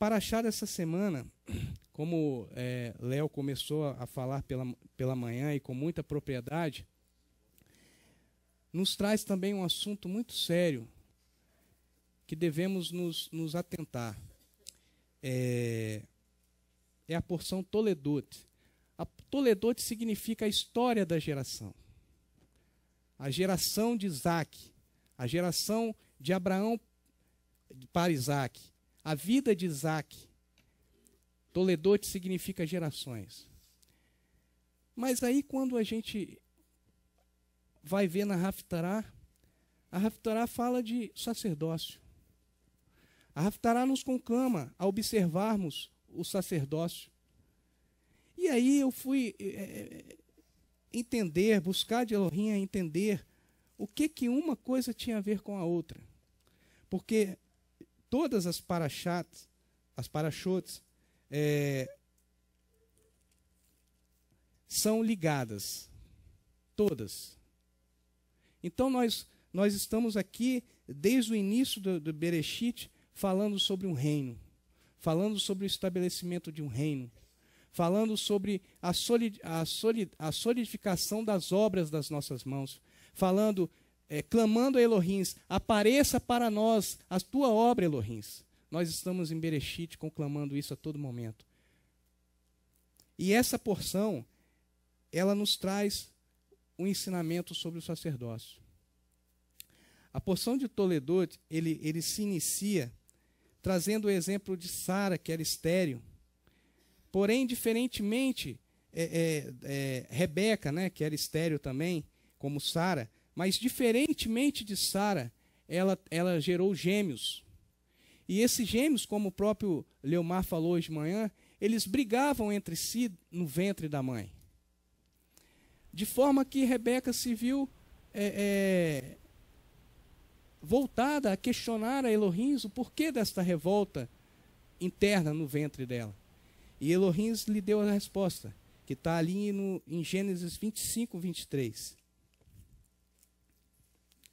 paraxá dessa semana, como Léo começou a falar pela manhã e com muita propriedade, nos traz também um assunto muito sério que devemos nos atentar. É a porção Toledot. A Toledot significa a história da geração. A geração de Isaac, a geração de Abraão para Isaac, a vida de Isaac. Toledot significa gerações. Mas aí quando a gente vai ver na Haftará, a Haftará fala de sacerdócio. A Haftará nos conclama a observarmos o sacerdócio. E aí eu fui entender, buscar de Elohim a entender o que uma coisa tinha a ver com a outra. Porque todas as parashotes, são ligadas. Todas. Então nós estamos aqui, desde o início do Bereshit, falando sobre um reino, falando sobre o estabelecimento de um reino, falando sobre a solidificação das obras das nossas mãos, falando, clamando a Elohim, apareça para nós a tua obra, Elohim. Nós estamos em Bereshit conclamando isso a todo momento. E essa porção, ela nos traz um ensinamento sobre o sacerdócio. A porção de Toledot, ele se inicia trazendo o exemplo de Sara, que era estéril. Porém, diferentemente, Rebeca, né, que era estéril também, como Sara, mas diferentemente de Sara, ela gerou gêmeos. E esses gêmeos, como o próprio Leomar falou hoje de manhã, eles brigavam entre si no ventre da mãe. De forma que Rebeca se viu voltada a questionar a Elohim o porquê desta revolta interna no ventre dela. E Elohim lhe deu a resposta, que está ali em Gênesis 25, 23.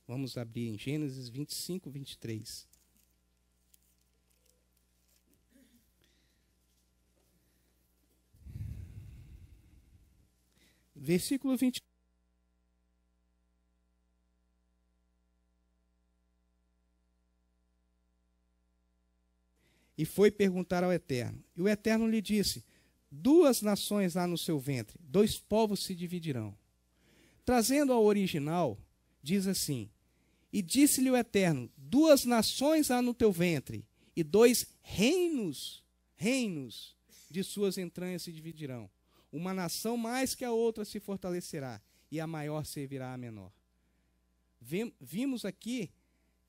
Vamos abrir em Gênesis 25, 23. Versículo 20. E foi perguntar ao Eterno. E o Eterno lhe disse: 2 nações há no seu ventre, 2 povos se dividirão. Trazendo ao original, diz assim: e disse-lhe o Eterno: 2 nações há no teu ventre, e 2 reinos de suas entranhas se dividirão. Uma nação mais que a outra se fortalecerá, e a maior servirá à menor. Vimos aqui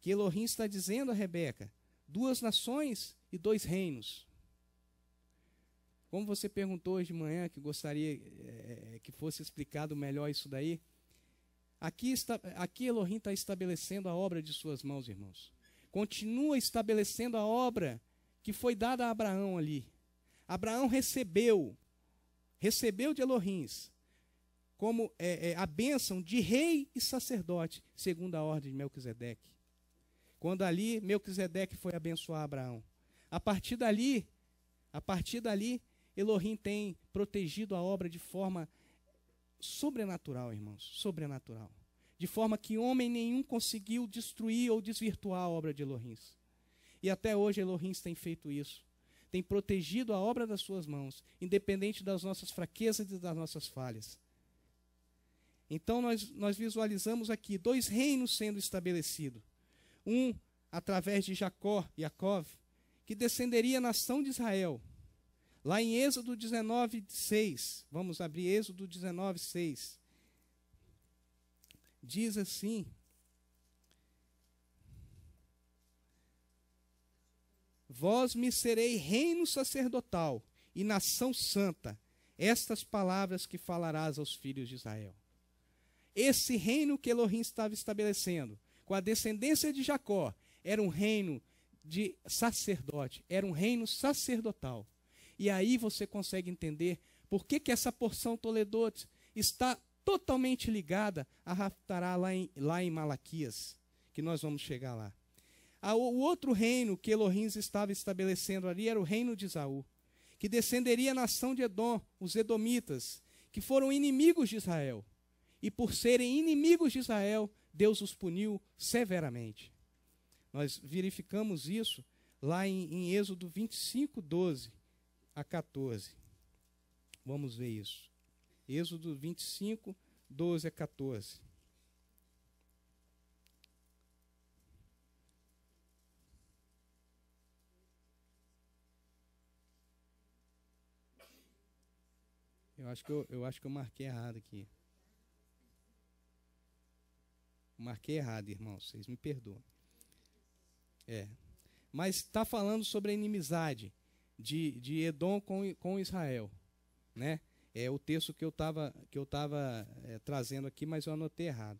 que Elohim está dizendo a Rebeca: 2 nações e 2 reinos. Como você perguntou hoje de manhã, que gostaria que fosse explicado melhor isso daí, aqui Elohim está estabelecendo a obra de suas mãos, irmãos. Continua estabelecendo a obra que foi dada a Abraão ali. Abraão recebeu de Elohim como a bênção de rei e sacerdote, segundo a ordem de Melquisedeque. Quando ali Melquisedeque foi abençoar Abraão. A partir dali, Elohim tem protegido a obra de forma sobrenatural, irmãos, sobrenatural. De forma que homem nenhum conseguiu destruir ou desvirtuar a obra de Elohim. E até hoje Elohim tem feito isso. Tem protegido a obra das suas mãos, independente das nossas fraquezas e das nossas falhas. Então nós visualizamos aqui 2 reinos sendo estabelecidos. Um através de Jacob, que descenderia a nação de Israel. Lá em Êxodo 19, 6, vamos abrir Êxodo 19, 6. Diz assim: vós me serei reino sacerdotal e nação santa, estas palavras que falarás aos filhos de Israel. Esse reino que Elohim estava estabelecendo, com a descendência de Jacó, era um reino de sacerdote, era um reino sacerdotal. E aí você consegue entender por que essa porção Toledot está totalmente ligada a Haftará lá em Malaquias, que nós vamos chegar lá. O outro reino que Elohim estava estabelecendo ali era o reino de Esaú, que descenderia a nação de Edom, os edomitas, que foram inimigos de Israel. E por serem inimigos de Israel, Deus os puniu severamente. Nós verificamos isso lá em Êxodo 25, 12 a 14. Vamos ver isso. Êxodo 25, 12 a 14. Eu acho que eu marquei errado aqui. Marquei errado, irmãos. Vocês me perdoam. Mas está falando sobre a inimizade de Edom com Israel, né? É o texto que eu estava trazendo aqui, mas eu anotei errado.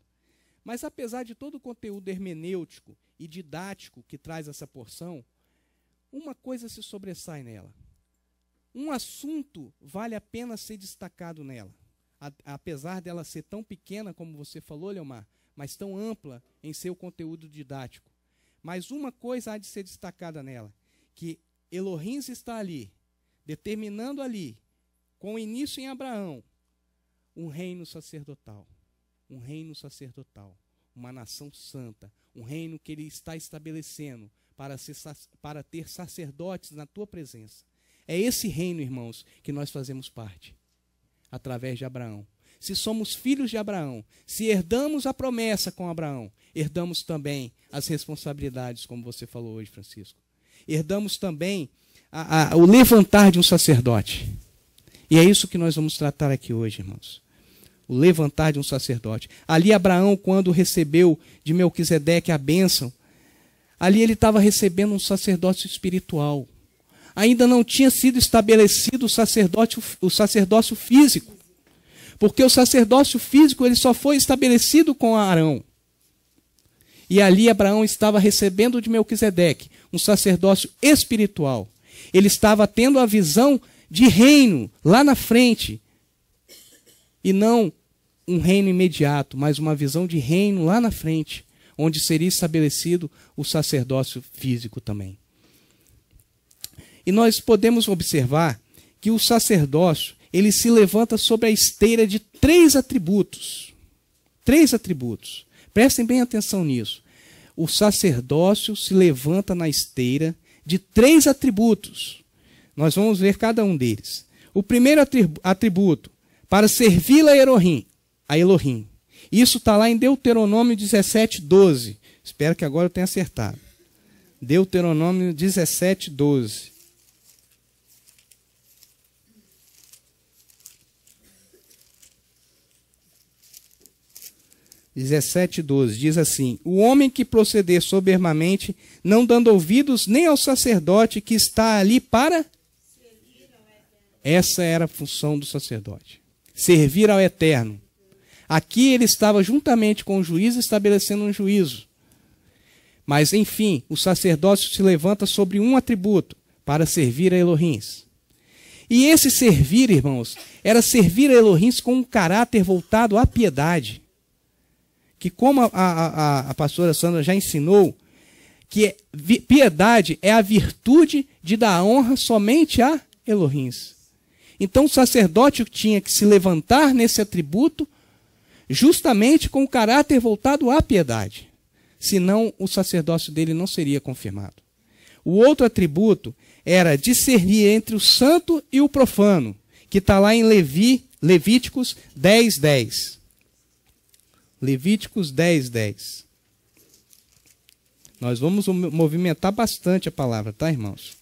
Mas apesar de todo o conteúdo hermenêutico e didático que traz essa porção, uma coisa se sobressai nela. Um assunto vale a pena ser destacado nela, apesar dela ser tão pequena, como você falou, Leomar, mas tão ampla em seu conteúdo didático. Mas uma coisa há de ser destacada nela, que Elohim está ali, determinando ali, com início em Abraão, um reino sacerdotal, uma nação santa, um reino que ele está estabelecendo para ter sacerdotes na tua presença. É esse reino, irmãos, que nós fazemos parte, através de Abraão. Se somos filhos de Abraão, se herdamos a promessa com Abraão, herdamos também as responsabilidades, como você falou hoje, Francisco. Herdamos também o levantar de um sacerdote. E é isso que nós vamos tratar aqui hoje, irmãos. O levantar de um sacerdote. Ali Abraão, quando recebeu de Melquisedeque a bênção, ali ele estava recebendo um sacerdócio espiritual. Ainda não tinha sido estabelecido o sacerdócio físico. Porque o sacerdócio físico ele só foi estabelecido com Arão. E ali Abraão estava recebendo de Melquisedeque um sacerdócio espiritual. Ele estava tendo a visão de reino lá na frente. E não um reino imediato, mas uma visão de reino lá na frente, onde seria estabelecido o sacerdócio físico também. E nós podemos observar que o sacerdócio, ele se levanta sobre a esteira de 3 atributos. 3 atributos. Prestem bem atenção nisso. O sacerdócio se levanta na esteira de 3 atributos. Nós vamos ver cada um deles. O primeiro atributo, para servir a Elohim. Isso está lá em Deuteronômio 17, 12. Espero que agora eu tenha acertado. Deuteronômio 17, 12. 17:12 diz assim: o homem que proceder soberbamente, não dando ouvidos nem ao sacerdote que está ali para... Essa era a função do sacerdote. Servir ao Eterno. Aqui ele estava juntamente com o juiz estabelecendo um juízo. Mas, enfim, o sacerdócio se levanta sobre um atributo, para servir a Elohim. E esse servir, irmãos, era servir a Elohim com um caráter voltado à piedade. Que como a pastora Sandra já ensinou, que piedade é a virtude de dar honra somente a Elohim. Então o sacerdote tinha que se levantar nesse atributo justamente com o caráter voltado à piedade. Senão o sacerdócio dele não seria confirmado. O outro atributo era discernir entre o santo e o profano, que está lá em Levíticos 10, 10. Levíticos 10, 10. Nós vamos movimentar bastante a palavra, tá, irmãos?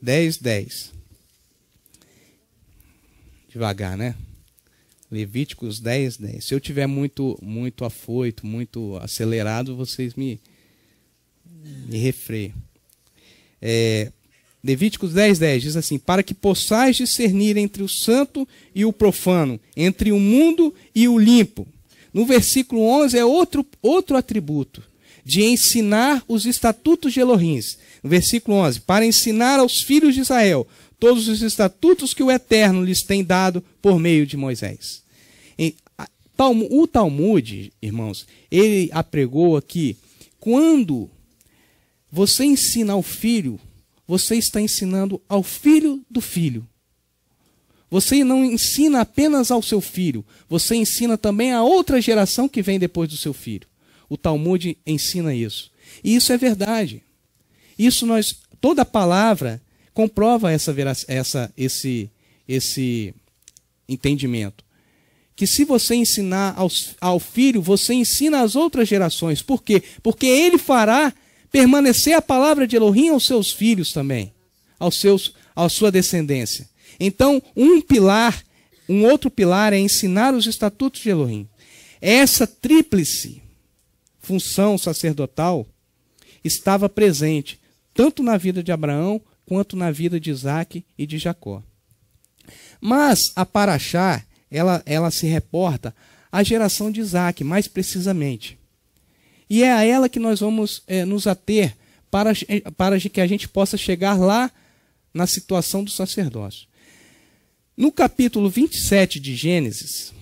10, 10. Devagar, né? Levíticos 10, 10. Se eu tiver muito afoito, muito acelerado, vocês me refreiam. Levíticos 10, 10 diz assim: para que possais discernir entre o santo e o profano, entre o mundo e o limpo. No versículo 11 é outro atributo, de ensinar os estatutos de Elohim. No versículo 11, para ensinar aos filhos de Israel todos os estatutos que o Eterno lhes tem dado por meio de Moisés. O Talmud, irmãos, ele apregou aqui, quando você ensina ao filho, você está ensinando ao filho do filho. Você não ensina apenas ao seu filho, você ensina também a outra geração que vem depois do seu filho. O Talmud ensina isso. E isso é verdade. Isso toda a palavra comprova esse entendimento. Que se você ensinar ao filho, você ensina às outras gerações. Por quê? Porque ele fará permanecer a palavra de Elohim aos seus filhos também, à sua descendência. Então, um outro pilar é ensinar os estatutos de Elohim. Essa tríplice função sacerdotal estava presente tanto na vida de Abraão quanto na vida de Isaque e de Jacó. Mas a Paraxá, ela se reporta à geração de Isaque, mais precisamente. E é a ela que nós vamos nos ater para que a gente possa chegar lá na situação do sacerdócio. No capítulo 27 de Gênesis,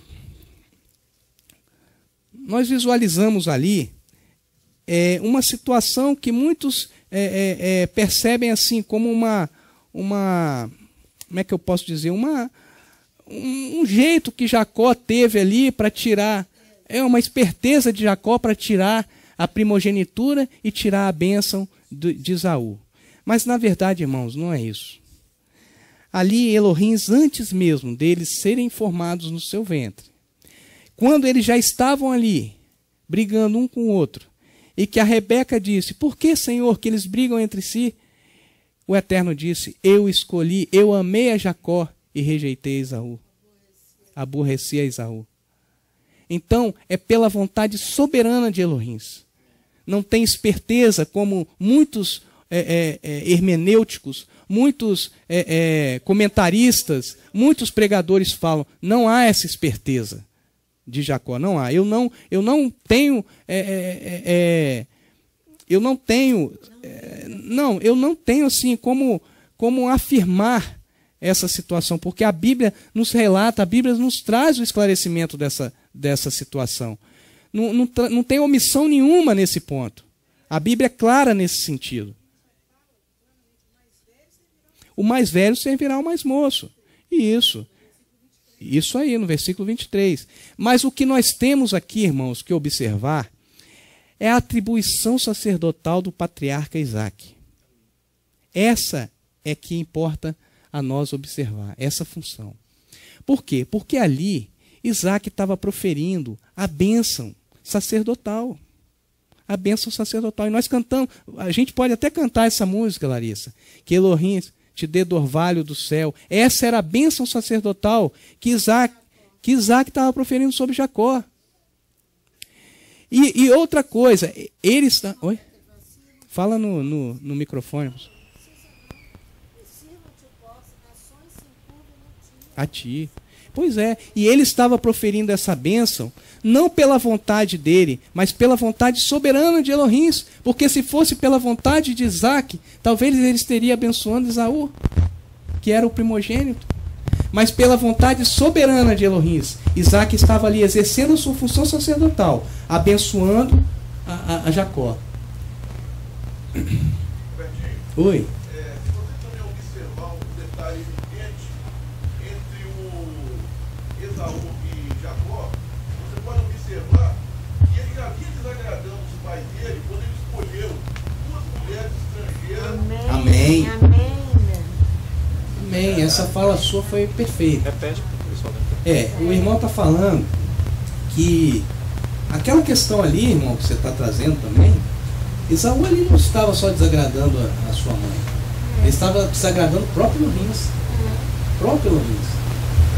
nós visualizamos ali uma situação que muitos percebem assim como como é que eu posso dizer, um jeito que Jacó teve ali para tirar, uma esperteza de Jacó para tirar a primogenitura e tirar a bênção de Esaú. Mas na verdade, irmãos, não é isso. Ali Elohim, antes mesmo deles serem formados no seu ventre, quando eles já estavam ali, brigando um com o outro, e que a Rebeca disse, por que, Senhor, que eles brigam entre si? O Eterno disse, eu amei a Jacó e rejeitei Esaú. Aborreci a Esaú. Então, é pela vontade soberana de Elohim. Não tem esperteza como muitos hermenêuticos, muitos comentaristas, muitos pregadores falam. Não há essa esperteza de Jacó, não há. Eu não tenho assim como afirmar essa situação, porque a Bíblia nos relata, a Bíblia nos traz o esclarecimento dessa situação. Não tem omissão nenhuma nesse ponto. A Bíblia é clara nesse sentido. O mais velho servirá ao mais moço. Isso aí, no versículo 23. Mas o que nós temos aqui, irmãos, que observar, é a atribuição sacerdotal do patriarca Isaque. Essa é que importa a nós observar, essa função. Por quê? Porque ali Isaque estava proferindo a bênção sacerdotal. A bênção sacerdotal. E nós cantamos, a gente pode até cantar essa música, Larissa, que Elohim te dê do orvalho do céu. Essa era a bênção sacerdotal que Isaque estava proferindo sobre Jacó. E outra coisa, ele está... Oi? Fala no microfone. A ti. Pois é, e ele estava proferindo essa bênção, não pela vontade dele, mas pela vontade soberana de Elohim, porque se fosse pela vontade de Isaque, talvez ele estaria abençoando Esaú, que era o primogênito. Mas pela vontade soberana de Elohim, Isaque estava ali exercendo a sua função sacerdotal, abençoando a Jacó. Oi. Amém. Amém. Essa fala sua foi perfeita. Repete, pessoal. O irmão está falando que aquela questão ali, irmão, que você está trazendo também, Esaú ali não estava só desagradando a sua mãe. Ele estava desagradando o próprio Elohim.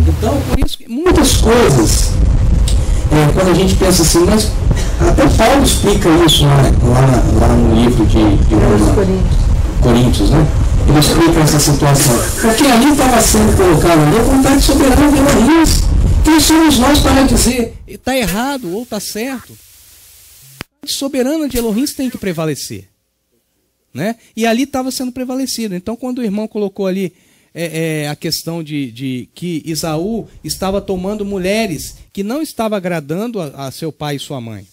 Então, por isso que muitas coisas, quando a gente pensa assim, mas até Paulo explica isso lá no livro de Coríntios, né? Ele explica essa situação. Porque ali estava sendo colocado ali a vontade soberana de Elohim. Quem somos nós para dizer está errado ou está certo? A vontade soberana de Elohim tem que prevalecer. Né? E ali estava sendo prevalecido. Então, quando o irmão colocou ali a questão de que Esaú estava tomando mulheres que não estavam agradando a seu pai e sua mãe.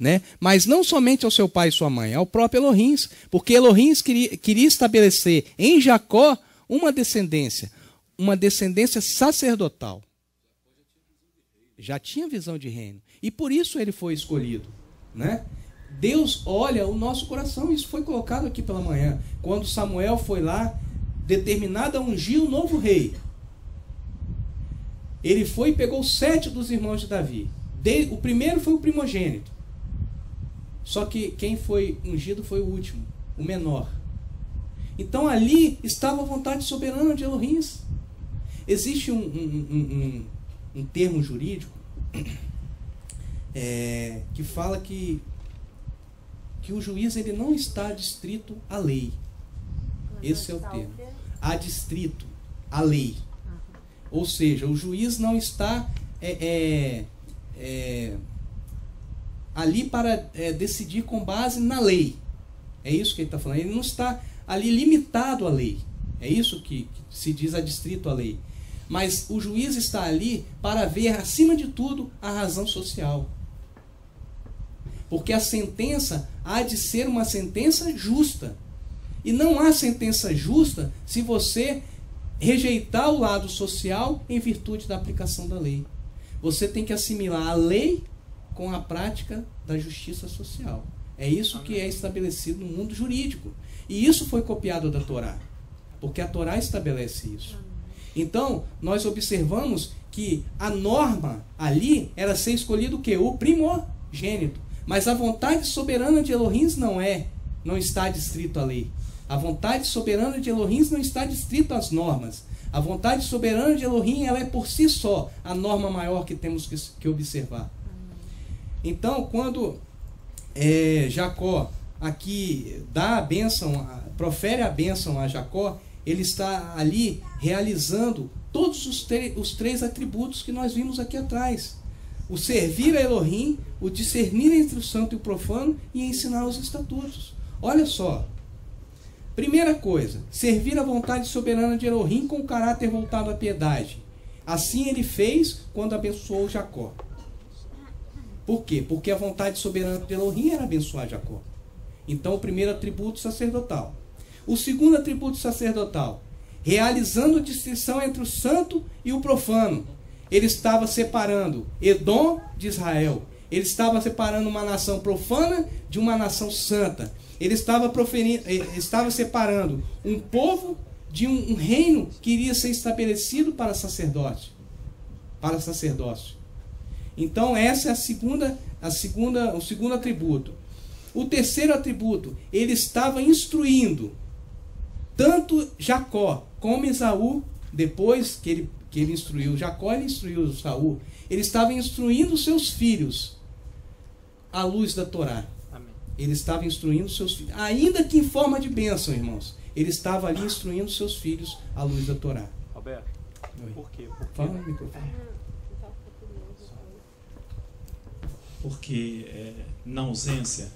né? Mas não somente ao seu pai e sua mãe, ao próprio Elohim, porque Elohim queria estabelecer em Jacó uma descendência sacerdotal. Já tinha visão de reino. E por isso ele foi escolhido, né? Deus olha o nosso coração. Isso foi colocado aqui pela manhã. Quando Samuel foi lá, determinado a ungir o novo rei. Ele foi e pegou 7 dos irmãos de Davi. O primeiro foi o primogênito. Só que quem foi ungido foi o último, o menor. Então ali estava a vontade soberana de Elohim. Existe um termo jurídico que fala que o juiz ele não está adstrito à lei. Esse é o termo. Adstrito à lei. Ou seja, o juiz não está ali para decidir com base na lei. É isso que ele está falando. Ele não está ali limitado à lei. É isso que se diz adstrito à lei. Mas o juiz está ali para ver, acima de tudo, a razão social. Porque a sentença há de ser uma sentença justa. E não há sentença justa se você rejeitar o lado social em virtude da aplicação da lei. Você tem que assimilar a lei com a prática da justiça social. É isso que é estabelecido no mundo jurídico. E isso foi copiado da Torá. Porque a Torá estabelece isso. Então, nós observamos que a norma ali era ser escolhido o quê? O primogênito. Mas a vontade soberana de Elohim não está adstrito à lei. A vontade soberana de Elohim não está adstrito às normas. A vontade soberana de Elohim, ela é por si só a norma maior que temos que observar. Então, quando Jacó aqui dá a bênção, profere a bênção a Jacó, ele está ali realizando todos os 3 atributos que nós vimos aqui atrás. O servir a Elohim, o discernir entre o santo e o profano e ensinar os estatutos. Olha só. Primeira coisa, servir a vontade soberana de Elohim com o caráter voltado à piedade. Assim ele fez quando abençoou Jacó. Por quê? Porque a vontade soberana de Elohim era abençoar Jacó. Então, o primeiro atributo sacerdotal. O segundo atributo sacerdotal, realizando distinção entre o santo e o profano. Ele estava separando Edom de Israel. Ele estava separando uma nação profana de uma nação santa. Ele estava separando um povo de um reino que iria ser estabelecido para sacerdócio. Então, essa é o segundo atributo. O terceiro atributo, ele estava instruindo tanto Jacó como Esaú, depois que ele instruiu Jacó, ele instruiu Esaú. Ele estava instruindo seus filhos à luz da Torá. Amém. Ele estava instruindo seus filhos, ainda que em forma de bênção, irmãos. Ele estava ali instruindo seus filhos à luz da Torá. Alberto, por quê? Fala no microfone. Porque na ausência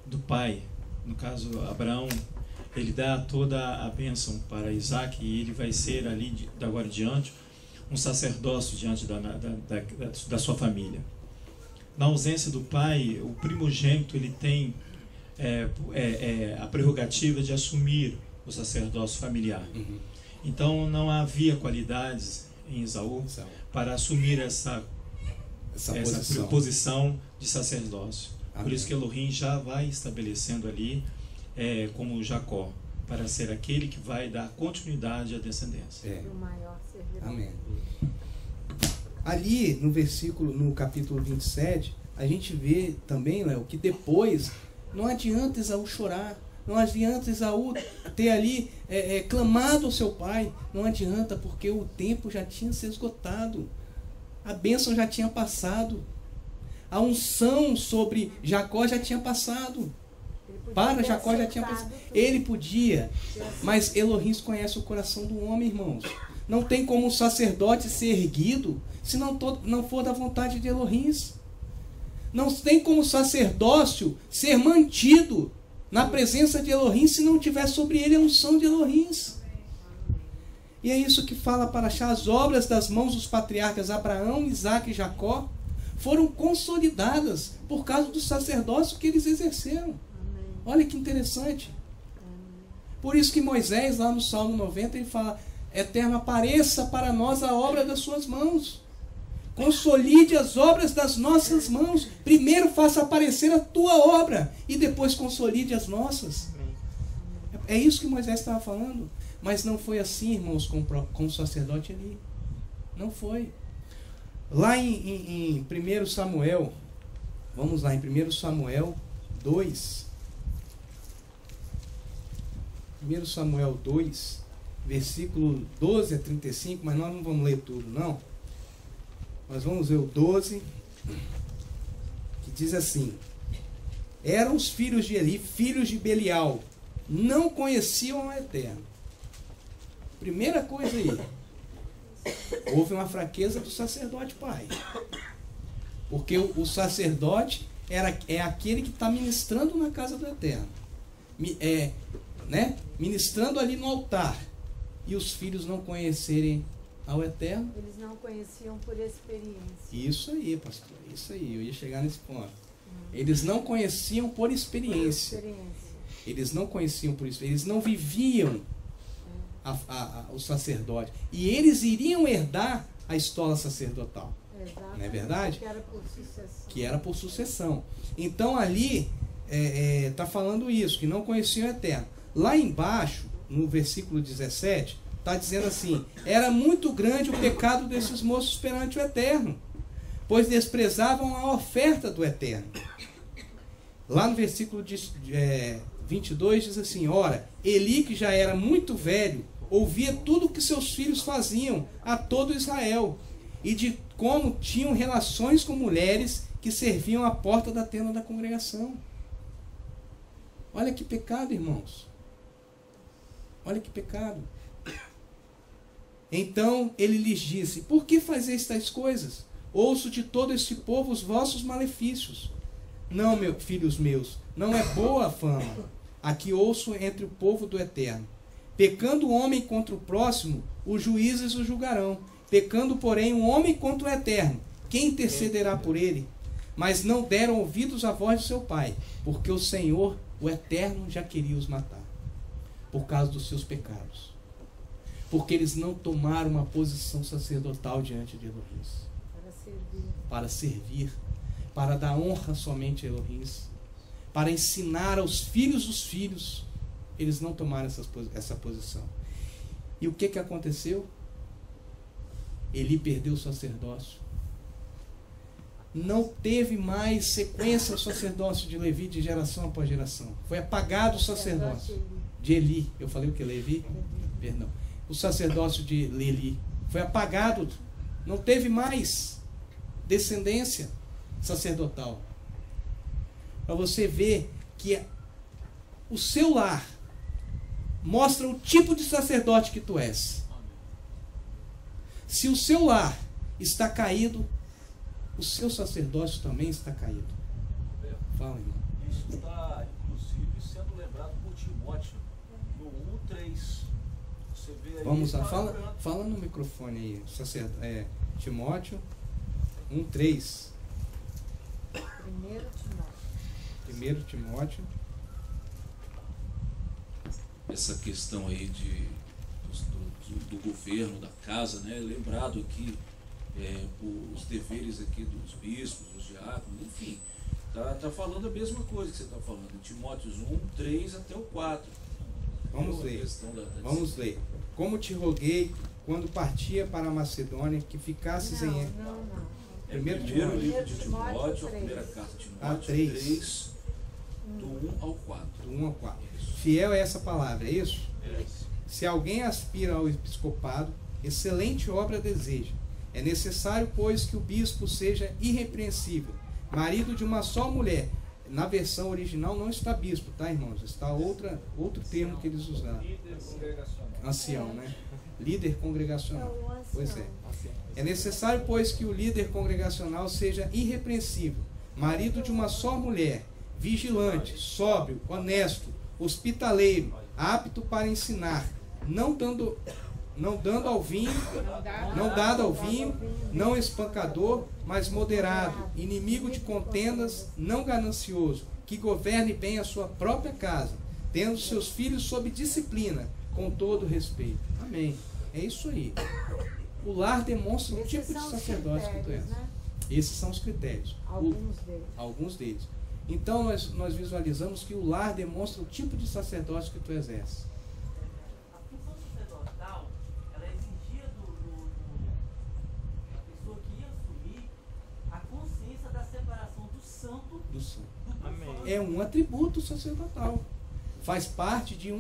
do pai, no caso Abraão, ele dá toda a bênção para Isaac e ele vai ser ali, da agora em diante, um sacerdócio diante da sua família. Na ausência do pai, o primogênito ele tem a prerrogativa de assumir o sacerdócio familiar. Uhum. Então não havia qualidades em Esaú para assumir essa posição de sacerdócio. Amém. Por isso que Elohim já vai estabelecendo ali como Jacó, para ser aquele que vai dar continuidade à descendência. Amém. Ali no capítulo 27, a gente vê também, Léo, que depois não adianta Esaú chorar, não adianta Esaú ter ali clamado ao seu pai, não adianta, porque o tempo já tinha se esgotado, a bênção já tinha passado, a unção sobre Jacó já tinha passado. Para Jacó já tinha passado. Ele podia, mas Elohim conhece o coração do homem, irmãos. Não tem como um sacerdote ser erguido se não for da vontade de Elohim. Não tem como o sacerdócio ser mantido na presença de Elohim se não tiver sobre ele a unção de Elohim. E é isso que fala Parashá: as obras das mãos dos patriarcas Abraão, Isaque e Jacó foram consolidadas por causa do sacerdócio que eles exerceram. Olha que interessante. Por isso que Moisés, lá no Salmo 90, ele fala: Eterno, apareça para nós a obra das suas mãos. Consolide as obras das nossas mãos. Primeiro faça aparecer a tua obra e depois consolide as nossas. É isso que Moisés estava falando. Mas não foi assim, irmãos, com o sacerdote Eli. Não foi. Lá em 1 Samuel, vamos lá, em 1 Samuel 2. 1 Samuel 2, versículo 12 a 35, mas nós não vamos ler tudo, não. Nós vamos ver o 12, que diz assim: Eram os filhos de Eli, filhos de Belial, não conheciam o Eterno. Primeira coisa aí, houve uma fraqueza do sacerdote pai. Porque o sacerdote é aquele que está ministrando na casa do Eterno. Ministrando ali no altar. E os filhos não conhecerem ao Eterno. Eles não conheciam por experiência. Isso aí, pastor. Isso aí, eu ia chegar nesse ponto. Eles não conheciam por experiência. Eles não conheciam por experiência. Eles não viviam o sacerdote. E eles iriam herdar a estola sacerdotal. Exatamente. Não é verdade? Que era por sucessão. Que era por sucessão. Então ali está falando isso, que não conheciam o Eterno. Lá embaixo, no versículo 17, está dizendo assim: era muito grande o pecado desses moços perante o Eterno, pois desprezavam a oferta do Eterno. Lá no versículo 22 diz assim: ora, Eli, que já era muito velho, ouvia tudo o que seus filhos faziam a todo Israel, e de como tinham relações com mulheres que serviam à porta da tenda da congregação. Olha que pecado, irmãos. Olha que pecado. Então ele lhes disse: por que fazeis tais coisas? Ouço de todo este povo os vossos malefícios. Não, filhos meus, não é boa a fama. Aqui ouço entre o povo do Eterno. Pecando o homem contra o próximo, os juízes o julgarão. Pecando, porém, o homem contra o Eterno, quem intercederá por ele? Mas não deram ouvidos à voz de seu pai, porque o Senhor, o Eterno, já queria os matar, por causa dos seus pecados. Porque eles não tomaram uma posição sacerdotal diante de Elohim. Para servir, para dar honra somente a Elohim, para ensinar aos filhos dos filhos. Eles não tomaram essa posição. E o que aconteceu? Eli perdeu o sacerdócio. Não teve mais sequência o sacerdócio de Levi de geração após geração. Foi apagado o sacerdócio de Eli. Eu falei o que? Levi? Perdão. O sacerdócio de Eli foi apagado. Não teve mais descendência sacerdotal. Para você ver que o seu lar mostra o tipo de sacerdote que tu és. Se o seu lar está caído, o seu sacerdócio também está caído. Fala, irmão. Isso está, inclusive, sendo lembrado por Timóteo, no 1:3. Você vê aí. Vamos lá, fala no microfone aí. Timóteo 1:3. 1 Timóteo. Essa questão aí do governo, da casa, né? Lembrado aqui os deveres aqui dos bispos, dos diáconos, enfim, tá falando a mesma coisa que você está falando, em Timóteo 1:3 até o 4. Vamos ler. Vamos ler. Como te roguei quando partia para a Macedônia, que ficasses em... Primeiro livro de Timóteo, a primeira carta de Timóteo, 3, do 1 ao 4. Do 1 ao 4. Fiel é essa palavra, é isso? Se alguém aspira ao episcopado, excelente obra deseja. É necessário, pois, que o bispo seja irrepreensível, marido de uma só mulher. Na versão original não está bispo, tá, irmãos? Está outro termo que eles usaram. Líder congregacional. Ancião, né? Líder congregacional. Pois é. É necessário, pois, que o líder congregacional seja irrepreensível, marido de uma só mulher, vigilante, sóbrio, honesto, hospitaleiro, apto para ensinar, não dando não dando ao vinho, não dado ao vinho, não espancador, mas moderado, inimigo de contendas, não ganancioso, que governe bem a sua própria casa, tendo seus filhos sob disciplina, com todo respeito. Amém. É isso aí. O lar demonstra o tipo de sacerdócio que tu és. Né? Esses são os critérios. Alguns deles. Então nós visualizamos que o lar demonstra o tipo de sacerdócio que tu exerces. A função sacerdotal, ela exigia da pessoa que ia assumir a consciência da separação do santo Do santo. do profano. É um atributo sacerdotal. Faz parte de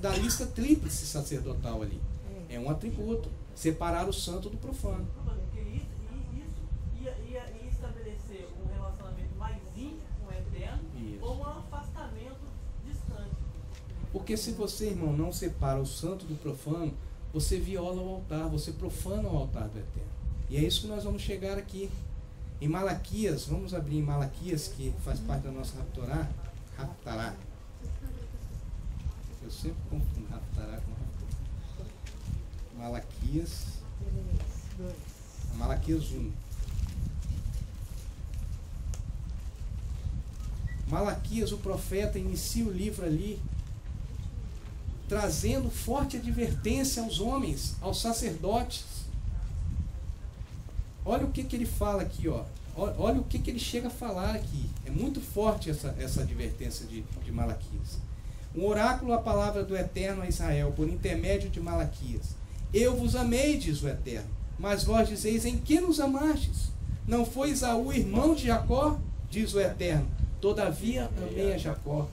da lista tríplice sacerdotal ali. É um atributo. Separar o santo do profano. Porque isso ia estabelecer um relacionamento mais íntimo com o eterno Isso. ou um afastamento distante. Porque se você, irmão, não separa o santo do profano, você viola o altar, você profana o altar do eterno. E é isso que nós vamos chegar aqui. Em Malaquias, vamos abrir em Malaquias, que faz parte da nossa Haftará. Eu sempre confundo Haftará com Haftará. Malaquias 1. Malaquias, o profeta, inicia o livro ali trazendo forte advertência aos homens, aos sacerdotes. Olha o que ele fala aqui, ó. Olha o que ele chega a falar aqui. É muito forte essa advertência de Malaquias. Um oráculo, a palavra do Eterno a Israel, por intermédio de Malaquias. Eu vos amei, diz o Eterno, mas vós dizeis, em que nos amastes? Não foi Esaú irmão de Jacó? Diz o Eterno, todavia amei a Jacó.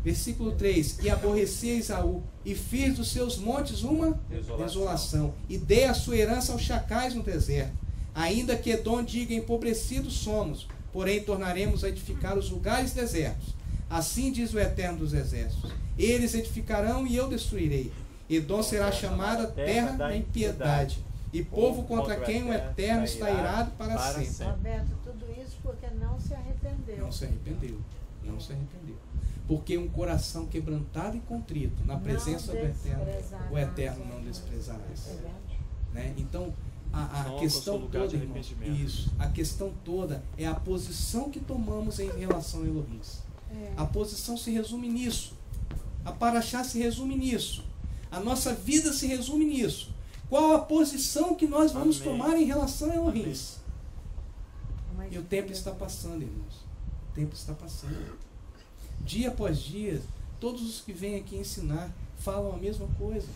Versículo 3, e aborreci a Esaú, e fiz dos seus montes uma desolação, e dei a sua herança aos chacais no deserto. Ainda que Edom diga, empobrecidos somos, porém tornaremos a edificar os lugares desertos. Assim diz o Eterno dos Exércitos, eles edificarão e eu destruirei. Edom será chamada terra da impiedade, e povo contra quem o Eterno está irado para sempre. Roberto, tudo isso porque não se arrependeu. Não se arrependeu. Não se arrependeu. Porque um coração quebrantado e contrito, na presença do Eterno, o Eterno não desprezarás. Né? Então, a questão toda, irmão, isso, a questão toda é a posição que tomamos em relação a Elohim. A posição se resume nisso. A Paraxá se resume nisso. A nossa vida se resume nisso. Qual a posição que nós vamos tomar em relação a Elohim? E o tempo está passando, irmãos. O tempo está passando. Dia após dia, todos os que vêm aqui ensinar falam a mesma coisa.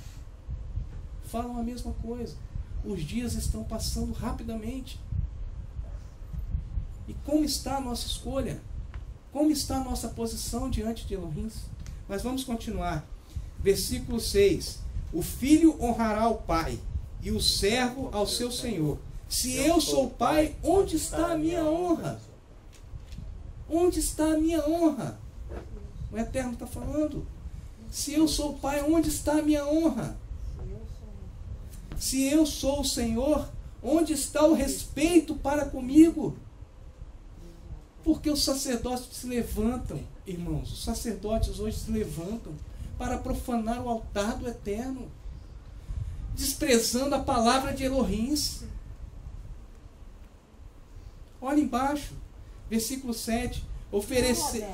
Falam a mesma coisa. Os dias estão passando rapidamente. E como está a nossa escolha? Como está a nossa posição diante de Elohim? Mas vamos continuar. Versículo 6. O filho honrará o pai, e o servo ao seu senhor. Se eu sou o pai, onde está a minha honra? Onde está a minha honra? O Eterno está falando. Se eu sou o pai, onde está a minha honra? Se eu sou o Senhor, onde está o respeito para comigo? Porque os sacerdotes se levantam, irmãos, os sacerdotes hoje se levantam para profanar o altar do Eterno, desprezando a palavra de Elohim. Olha embaixo, versículo 7. Oferecer.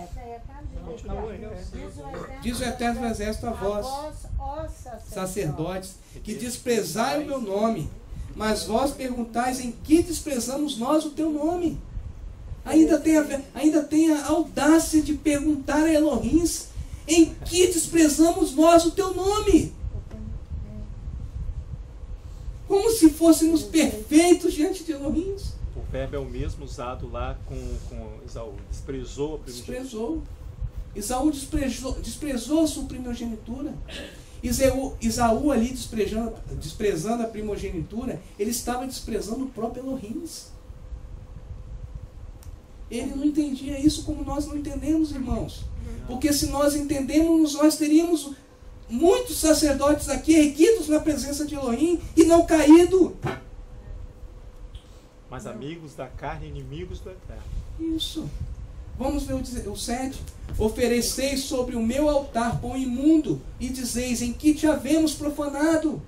Diz o Eterno do Exército a vós, ó sacerdotes, que desprezai o meu nome, mas vós perguntais em que desprezamos nós o teu nome. Ainda tem a audácia de perguntar a Elohim em que desprezamos nós o teu nome. Como se fôssemos perfeitos diante de Elohim. O verbo é o mesmo usado lá com Esaú. Desprezou a primogenitura. Desprezou. Esaú desprezou a sua primogenitura. Esaú ali desprezando a primogenitura, ele estava desprezando o próprio Elohim. Ele não entendia isso como nós não entendemos, irmãos. Porque se nós entendemos, nós teríamos muitos sacerdotes aqui erguidos na presença de Elohim e não caído. Mas amigos da carne, inimigos do Eterno. Isso. Vamos ver o 7. Ofereceis sobre o meu altar pão imundo e dizeis, em que te havemos profanado?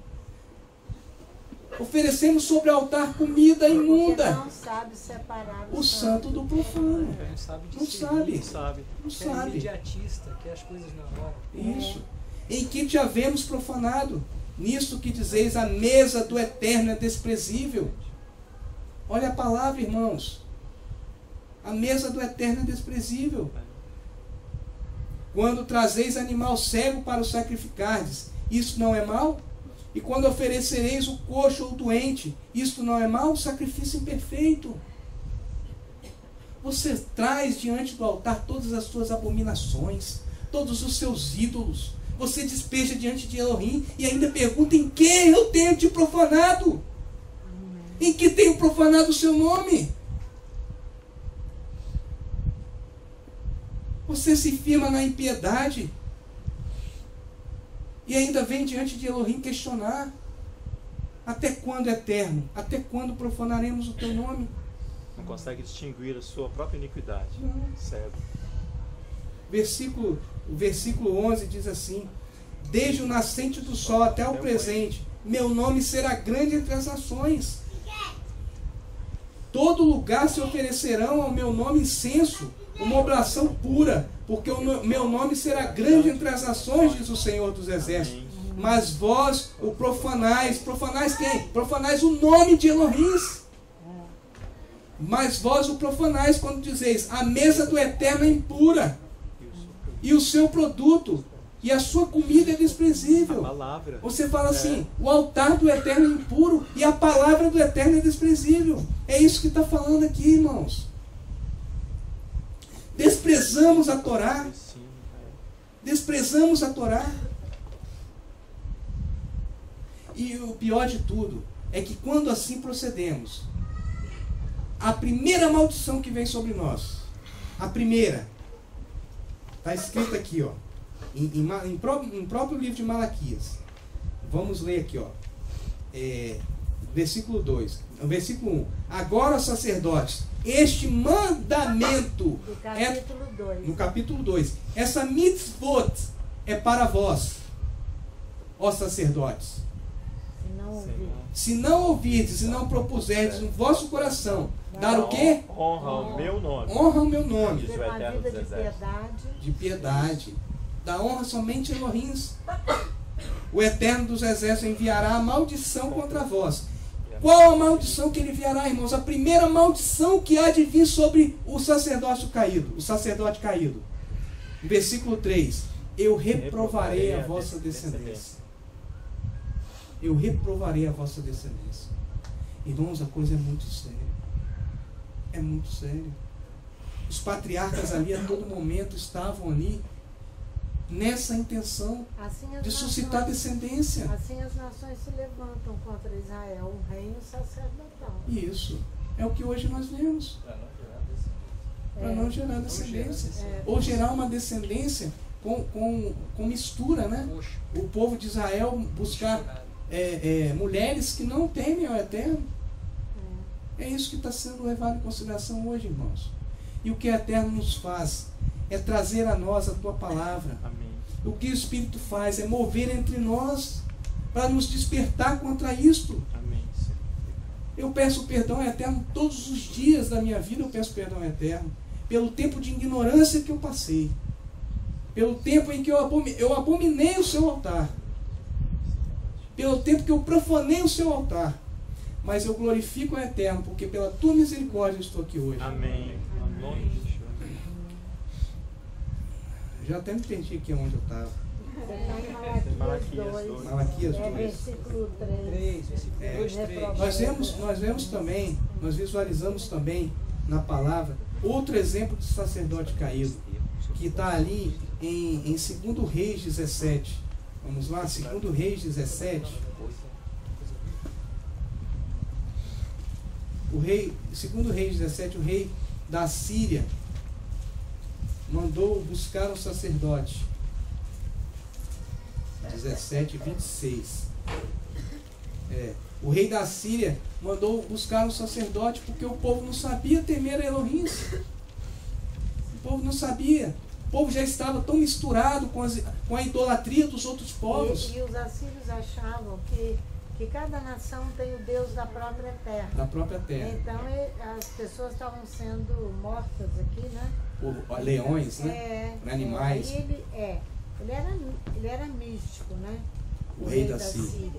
Oferecemos sobre o altar comida Porque imunda. não sabe separar O santo do profano. Não sabe Não sabe. Não sabe. Não É sabe. imediatista, quer as coisas na hora. Isso. Em que te havemos profanado? Nisto que dizeis, a mesa do eterno é desprezível. Olha a palavra, irmãos. A mesa do eterno é desprezível. Quando trazeis animal cego para o sacrificardes, isso não é mal? E quando oferecereis o coxo ou o doente, isto não é mal? Sacrifício imperfeito. Você traz diante do altar todas as suas abominações, todos os seus ídolos. Você despeja diante de Elohim e ainda pergunta em que eu tenho te profanado? Em que tenho profanado o seu nome? Você se firma na impiedade e ainda vem diante de Elohim questionar: até quando, Eterno? Até quando profanaremos o teu nome? Não consegue distinguir a sua própria iniquidade. Não. Cego. O versículo 11 diz assim: desde o nascente do sol até o presente, meu nome será grande entre as nações. Todo lugar se oferecerão ao meu nome incenso, uma oblação pura, porque o meu nome será grande entre as nações, diz o Senhor dos Exércitos. Mas vós o profanais. Profanais quem? Profanais o nome de Elohim. Mas vós o profanais quando dizeis, a mesa do eterno é impura, e o seu produto e a sua comida é desprezível. Palavra. Você fala assim, o altar do eterno é impuro e a palavra do eterno é desprezível. É isso que está falando aqui, irmãos. Desprezamos a Torá. Desprezamos a Torá. E o pior de tudo é que quando assim procedemos, a primeira maldição que vem sobre nós, a primeira, está escrito aqui, ó, em próprio livro de Malaquias. Vamos ler aqui, ó, versículo 2, versículo 1. Agora, sacerdotes, este mandamento Do capítulo 2. no capítulo 2, essa mitzvot é para vós, ó sacerdotes. Se não ouvir. Se não ouvirdes e não propuserdes no vosso coração dar o quê? Honra o meu nome. Honra o meu nome. Diz o Ter uma Eterno vida dos de Exércitos. piedade. De piedade. Da honra somente Elohim. O Eterno dos Exércitos enviará a maldição contra vós. Qual a maldição que ele enviará, irmãos? A primeira maldição que há de vir sobre o sacerdócio caído, o sacerdote caído. Versículo 3. Eu reprovarei a vossa descendência. Eu reprovarei a vossa descendência. Irmãos, a coisa é muito séria. É muito sério. Os patriarcas ali a todo momento estavam ali nessa intenção Assim as de suscitar nações- descendência. Assim as nações se levantam contra Israel, um reino sacerdotal. Isso é o que hoje nós vemos. Para não gerar descendência. Ou gerar uma descendência com mistura, né? O povo de Israel buscar mulheres que não temem ao Eterno. É isso que está sendo levado em consideração hoje, irmãos. E o que o Eterno nos faz é trazer a nós a Tua palavra. Amém. O que o Espírito faz é mover entre nós para nos despertar contra isto. Amém, Senhor. Eu peço perdão ao Eterno todos os dias da minha vida. Eu peço perdão ao Eterno pelo tempo de ignorância que eu passei, pelo tempo em que eu abominei o seu altar, pelo tempo que eu profanei o seu altar. Mas eu glorifico o Eterno, porque pela Tua misericórdia eu estou aqui hoje. Amém. Em nome de Jesus. Já até me perdi aqui onde eu estava. Você está em Malaquias 2. Malaquias 2. Versículo 3. Versículo 2, 3. Nós vemos também, nós visualizamos também na palavra outro exemplo de sacerdote caído, que está ali em 2 Reis 17. Vamos lá, 2 Reis 17. O rei, 2 Reis 17, o rei da Síria mandou buscar um sacerdote. 17, 26. O rei da Síria mandou buscar um sacerdote porque o povo não sabia temer a Elohim. O povo não sabia. O povo já estava tão misturado com a idolatria dos outros povos. E os assírios achavam que que cada nação tem o Deus da própria terra. Da própria terra. Então as pessoas estavam sendo mortas aqui, né? Por leões, né? Por animais. Aí ele era místico, né? O rei da Síria.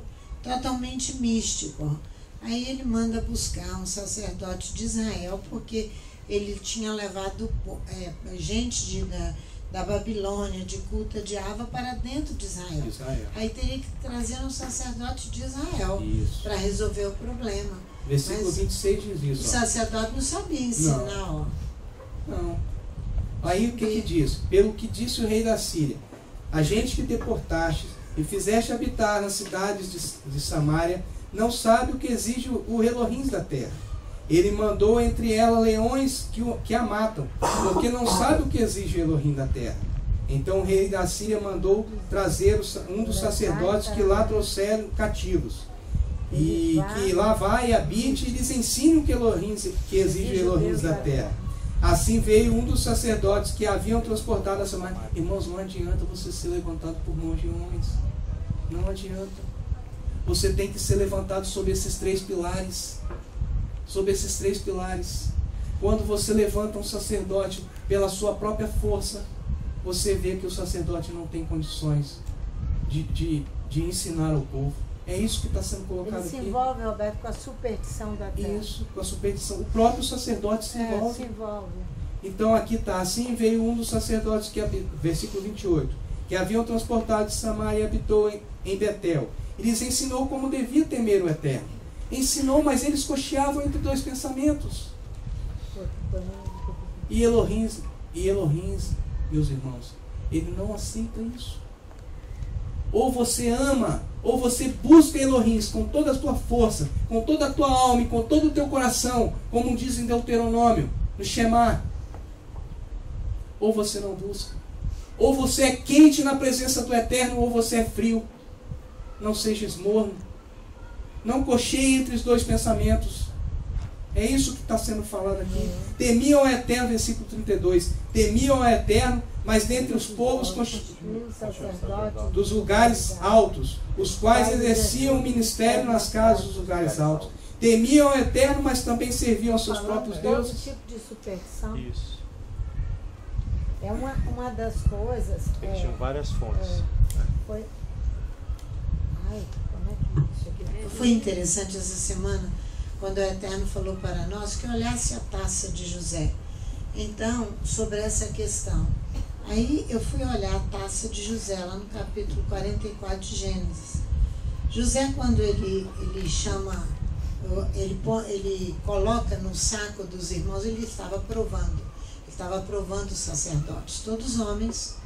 Totalmente místico. Aí ele manda buscar um sacerdote de Israel, porque ele tinha levado gente da Babilônia, de Cuta, de Ava, para dentro de Israel. Aí teria que trazer um sacerdote de Israel para resolver o problema. Versículo 26 diz isso. O sacerdote não sabia ensinar. Não. Aí o que diz? Pelo que disse o rei da Síria: a gente que deportaste e fizeste habitar nas cidades de Samaria não sabe o que exige o Elohim da terra. Ele mandou entre elas leões que a matam, porque não sabe o que exige o Elohim da terra. Então o rei da Síria mandou trazer um dos sacerdotes que lá trouxeram cativos, e que lá vai e habite e lhes ensine o que exige o Elohim da terra. Assim veio um dos sacerdotes que haviam transportado a Samaria. Irmãos, não adianta você ser levantado por mãos de homens. Não adianta. Você tem que ser levantado sobre esses 3 pilares. Sobre esses 3 pilares. Quando você levanta um sacerdote pela sua própria força, você vê que o sacerdote não tem condições de ensinar o povo. É isso que está sendo colocado aqui. Ele se envolve, Roberto, com a superstição da terra. Isso, com a superstição. O próprio sacerdote se envolve. Se envolve. Então aqui está: assim veio um dos sacerdotes, versículo 28, que haviam transportado de Samaria e habitou em Betel. E lhes ensinou como devia temer o Eterno. Ensinou, mas eles cocheavam entre 2 pensamentos. E Elohim, meus irmãos, ele não aceita isso. Ou você ama, ou você busca Elohim com toda a tua força, com toda a tua alma e com todo o teu coração, como diz em Deuteronômio, no Shema. Ou você não busca. Ou você é quente na presença do Eterno, ou você é frio. Não sejas morno. Não cocheie entre os 2 pensamentos. É isso que está sendo falado aqui. Temiam ao Eterno, versículo 32. Temiam ao Eterno, mas dentre os povos dos lugares altos, os quais exerciam o ministério nas casas dos lugares altos. Temiam ao Eterno, mas também serviam aos seus próprios deuses. Todo tipo de superstição. Isso. É uma das coisas. Eles tinham várias fontes. Foi. Ai, como é que isso aqui? Foi interessante essa semana, quando o Eterno falou para nós que olhasse a taça de José. Então, sobre essa questão. Aí eu fui olhar a taça de José, lá no capítulo 44 de Gênesis. José, quando ele chama, ele coloca no saco dos irmãos, ele estava provando os sacerdotes, todos homens,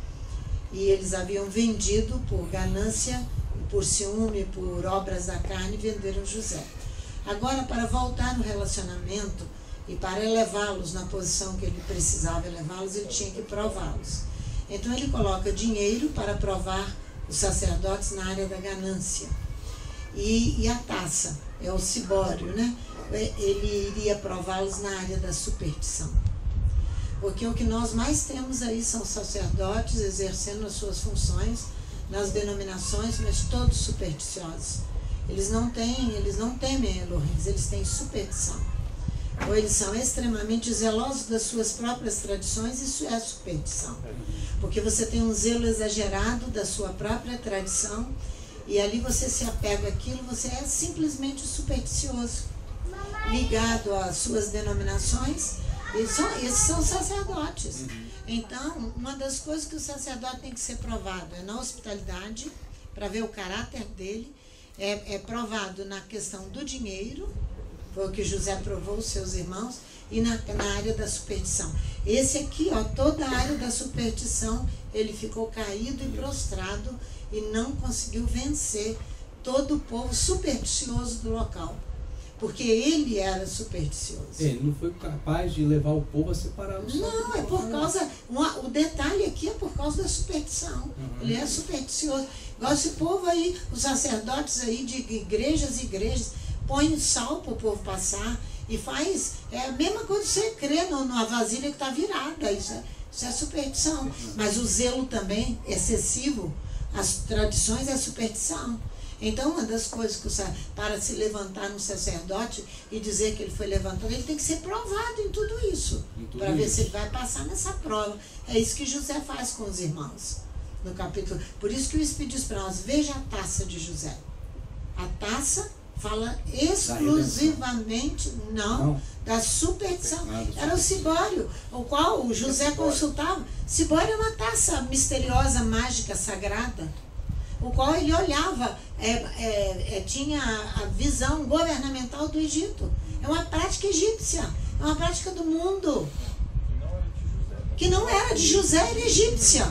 e eles haviam vendido por ganância, por ciúme, por obras da carne, venderam José. Agora, para voltar no relacionamento e para elevá-los na posição que ele precisava elevá-los, ele tinha que prová-los. Então ele coloca dinheiro para provar os sacerdotes na área da ganância. E a taça, é o cibório, né? Ele iria prová-los na área da superstição. Porque o que nós mais temos aí são sacerdotes exercendo as suas funções nas denominações, mas todos supersticiosos. Eles não temem Elohim, eles têm superstição. Ou eles são extremamente zelosos das suas próprias tradições, isso é superstição. Porque você tem um zelo exagerado da sua própria tradição, e ali você se apega àquilo, você é simplesmente supersticioso, ligado às suas denominações. Esses são sacerdotes. Então, uma das coisas que o sacerdote tem que ser provado é na hospitalidade, para ver o caráter dele, é provado na questão do dinheiro, foi o que José provou os seus irmãos, e na área da superstição. Esse aqui, toda a área da superstição, ele ficou caído e prostrado e não conseguiu vencer todo o povo supersticioso do local. Porque ele era supersticioso. Ele não foi capaz de levar o povo a separar o Não, é por causa... o detalhe aqui é por causa da superstição. Ele é supersticioso. Igual esse povo aí, os sacerdotes aí de igrejas e igrejas, põem sal para o povo passar e faz... É a mesma coisa que você crê numa vasilha que está virada. Isso é superstição. Mas o zelo também excessivo, as tradições é superstição. Então, uma das coisas que para se levantar um sacerdote e dizer que ele foi levantado, ele tem que ser provado em tudo isso, para ver se ele vai passar nessa prova. É isso que José faz com os irmãos, no capítulo. Por isso que o Espírito diz para nós, veja a taça de José. A taça fala exclusivamente, não, da superstição. Era o cibório, o qual o José consultava. Cibório é uma taça misteriosa, mágica, sagrada, o qual ele olhava, tinha a visão governamental do Egito. É uma prática egípcia, é uma prática do mundo, que não era de José, era egípcia.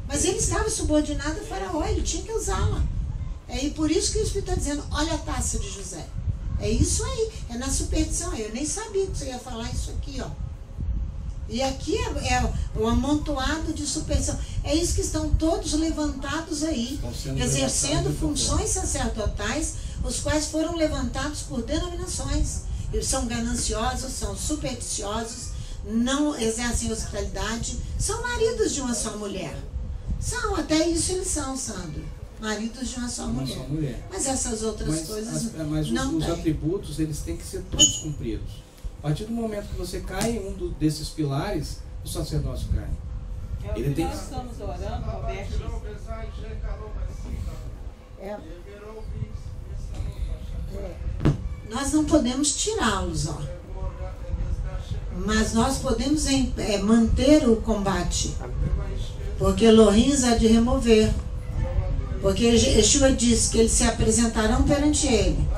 Mas ele estava subordinado a Faraó, ele tinha que usá-la. E por isso que o Espírito está dizendo, olha a taça de José. É isso aí, é na superstição. Eu nem sabia que você ia falar isso aqui, ó. E aqui é um amontoado de superstição. É isso que estão todos levantados aí, exercendo funções sacerdotais, os quais foram levantados por denominações. Eles são gananciosos, são supersticiosos, não exercem hospitalidade, são maridos de uma só mulher. São, até isso eles são, Sandro. Maridos de uma só mulher. Mas essas outras coisas não os tem. atributos, eles têm que ser todos cumpridos. A partir do momento que você cai em um desses pilares, o sacerdócio cai. Ele tem nós estamos orando, Roberto. Nós não podemos tirá-los, ó. Mas nós podemos manter o combate. Porque Elohim há de remover. Porque Yeshua disse que eles se apresentarão perante ele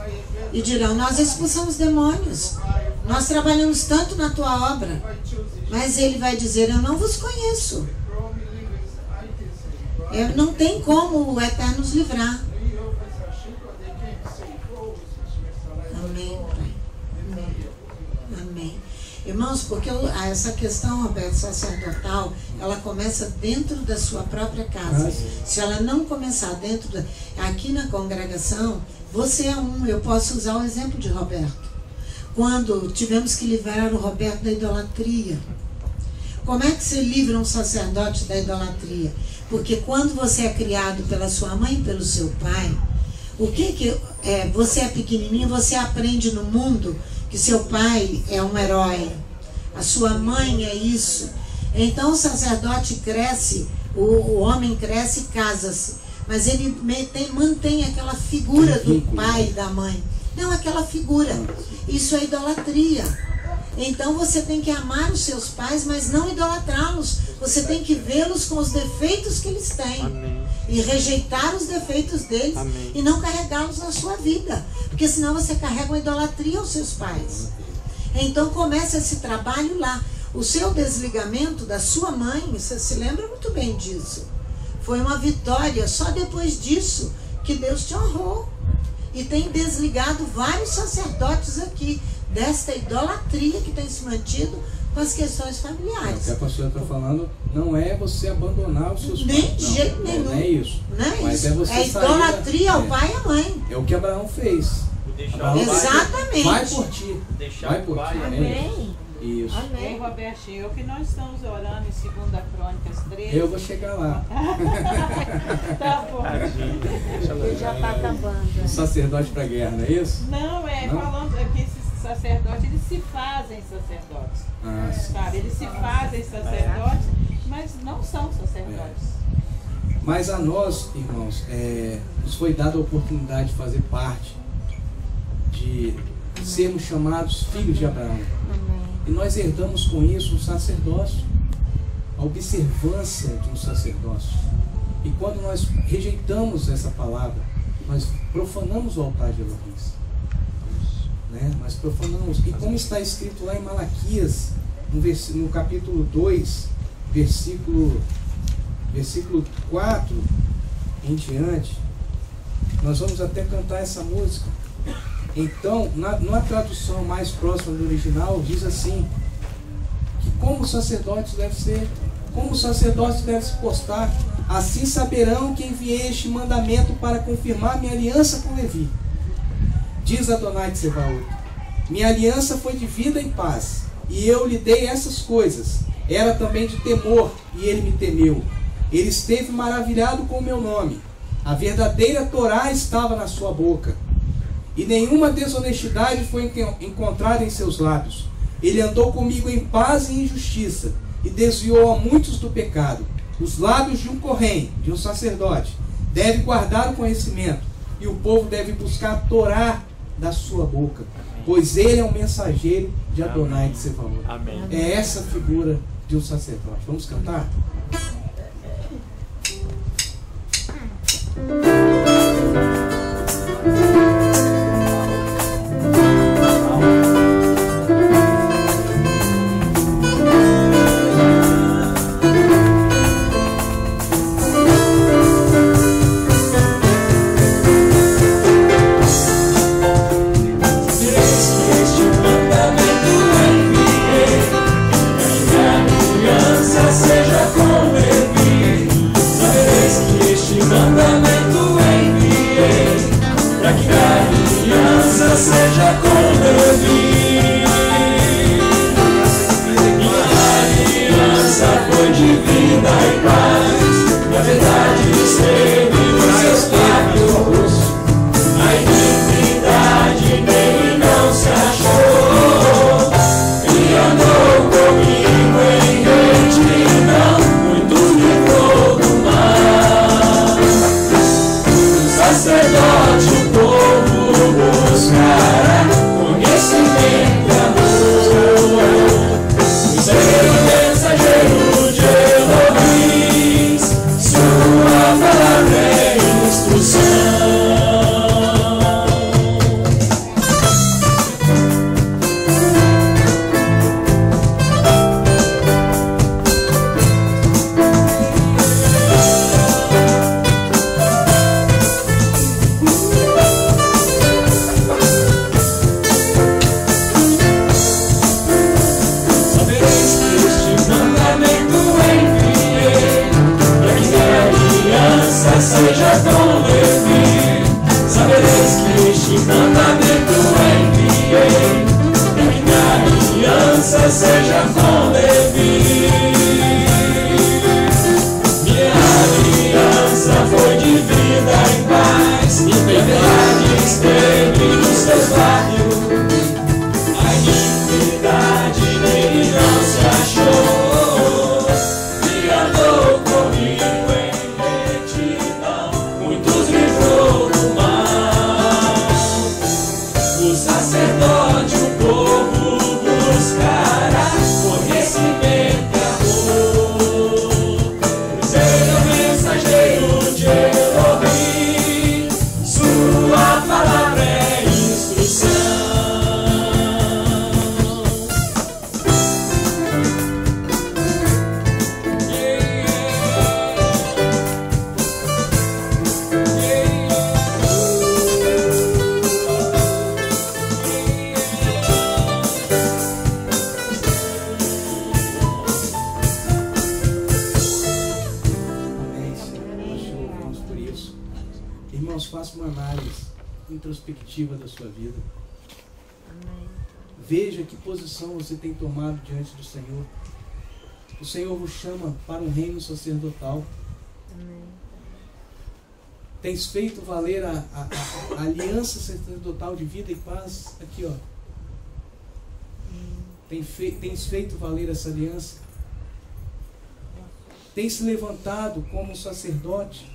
e dirão, nós expulsamos demônios, nós trabalhamos tanto na tua obra. Mas ele vai dizer, eu não vos conheço. Não tem como o Eterno nos livrar. Amém, Pai. Amém. Irmãos, porque essa questão, Roberto, sacerdotal, ela começa dentro da sua própria casa. Se ela não começar dentro aqui na congregação, você é eu posso usar o exemplo de Roberto. Quando tivemos que livrar o Roberto da idolatria. Como é que se livra um sacerdote da idolatria? Porque quando você é criado pela sua mãe e pelo seu pai, você é pequenininho, você aprende no mundo que seu pai é um herói, a sua mãe é isso. Então o sacerdote cresce, o homem cresce e casa-se, mas ele mantém aquela figura do pai e da mãe, não aquela figura. Isso é idolatria. Então você tem que amar os seus pais, mas não idolatrá-los. Você tem que vê-los com os defeitos que eles têm. Amém. E rejeitar os defeitos deles. Amém. E não carregá-los na sua vida, porque senão você carrega uma idolatria aos seus pais. Então começa esse trabalho lá. O seu desligamento da sua mãe, você se lembra muito bem disso, foi uma vitória. Só depois disso que Deus te honrou. E tem desligado vários sacerdotes aqui desta idolatria que tem se mantido com as questões familiares. O que a pastora está falando não é você abandonar os seus pais. Nem de jeito nenhum. Não é isso. Não é mas isso. É você idolatria ao pai e à mãe. É o que Abraão fez. Exatamente. Vai por ti. Vai por ti. Amém. Isso. Amém. Robertinho, o que nós estamos orando em 2 Crônicas 13. Eu vou chegar lá. Tá bom. Ele já está acabando. O sacerdote para a guerra, não é isso? Não, falando que esses sacerdotes, eles se fazem sacerdotes. Sabe? Eles se fazem sacerdotes, mas não são sacerdotes. Mas a nós, irmãos, nos foi dada a oportunidade de fazer parte, de sermos chamados filhos de Abraão. E nós herdamos com isso um sacerdócio, a observância de um sacerdócio. E quando nós rejeitamos essa palavra, nós profanamos o altar de Elohim. Nós profanamos. E como está escrito lá em Malaquias, no capítulo 2, versículo 4 em diante, nós vamos até cantar essa música. Então, na tradução mais próxima do original, diz assim, que como o sacerdote deve ser, como o sacerdote deve se postar, assim saberão que enviei este mandamento para confirmar minha aliança com Levi. Diz Adonai Tsebaot, minha aliança foi de vida e paz, e eu lhe dei essas coisas. Era também de temor, e ele me temeu. Ele esteve maravilhado com o meu nome. A verdadeira Torá estava na sua boca, e nenhuma desonestidade foi encontrada em seus lábios. Ele andou comigo em paz e em justiça, e desviou a muitos do pecado. Os lábios de um Corém, de um sacerdote, devem guardar o conhecimento, e o povo deve buscar a Torá da sua boca, pois ele é o mensageiro de Adonai de Sebaot. Amém. É essa figura de um sacerdote. Vamos cantar? Faça uma análise introspectiva da sua vida. Veja que posição você tem tomado diante do Senhor. O Senhor vos chama para um reino sacerdotal. Tens feito valer a aliança sacerdotal de vida e paz? Aqui, ó. Tens feito valer essa aliança? Tens se levantado como sacerdote,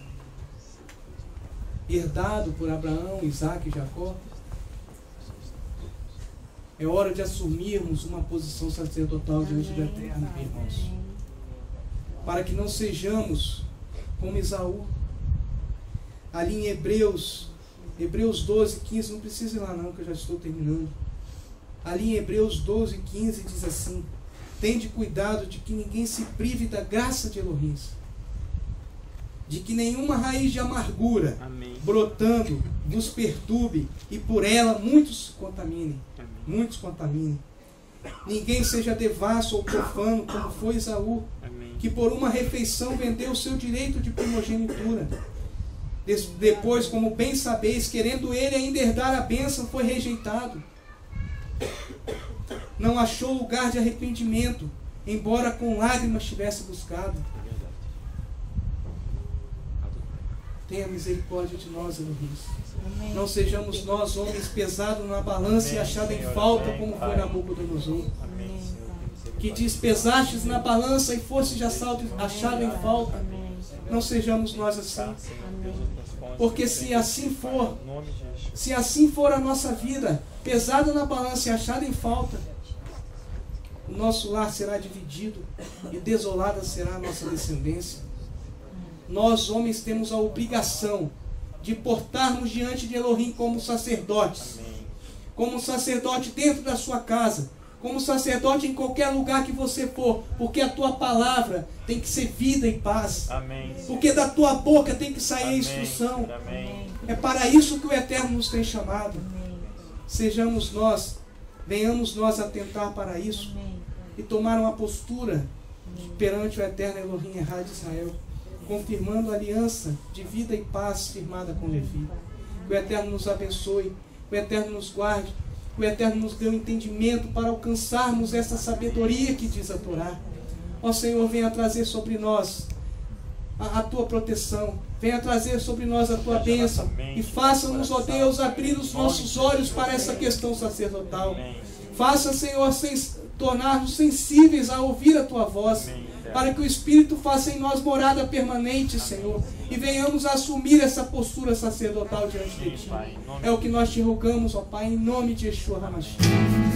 herdado por Abraão, Isaac e Jacó? É hora de assumirmos uma posição sacerdotal diante do Eterno, irmãos, para que não sejamos como Esaú. Ali em Hebreus 12, 15, não precisa ir lá não, que eu já estou terminando. Ali em Hebreus 12, 15 diz assim: tende cuidado de que ninguém se prive da graça de Elohim, de que nenhuma raiz de amargura, amém, brotando vos perturbe e por ela muitos contaminem. Amém. Muitos contaminem. Ninguém seja devasso ou profano como foi Esaú, amém, que por uma refeição vendeu o seu direito de primogenitura. Depois, como bem sabeis, querendo ele ainda herdar a bênção, foi rejeitado. Não achou lugar de arrependimento, embora com lágrimas tivesse buscado. tenha misericórdia de nós, Elohim. Não sejamos nós homens pesados na balança e achados em falta, como foi Nabucodonosor. Que diz, pesastes na balança e fostes achado em falta. Não sejamos nós assim. Porque se assim for a nossa vida, pesada na balança e achada em falta, o nosso lar será dividido e desolada será a nossa descendência. Nós, homens, temos a obrigação de portarmos diante de Elohim como sacerdotes. Como sacerdote dentro da sua casa. Como sacerdote em qualquer lugar que você for. Porque a tua palavra tem que ser vida e paz. Porque da tua boca tem que sair a instrução. É para isso que o Eterno nos tem chamado. Sejamos nós, venhamos nós atentar para isso e tomar uma postura perante o Eterno Elohim Errá de Israel, confirmando a aliança de vida e paz firmada com Levi. Que o Eterno nos abençoe, que o Eterno nos guarde, que o Eterno nos dê um entendimento para alcançarmos essa sabedoria que diz a Torá. Ó Senhor, venha trazer sobre nós a tua proteção, venha trazer sobre nós a tua bênção e faça-nos, ó Deus, abrir os nossos olhos para essa questão sacerdotal. Faça, Senhor, tornar-nos sensíveis a ouvir a tua voz, para que o Espírito faça em nós morada permanente, Senhor, e venhamos a assumir essa postura sacerdotal diante de ti. É o que nós te rogamos, ó Pai, em nome de Yeshua HaMashiach.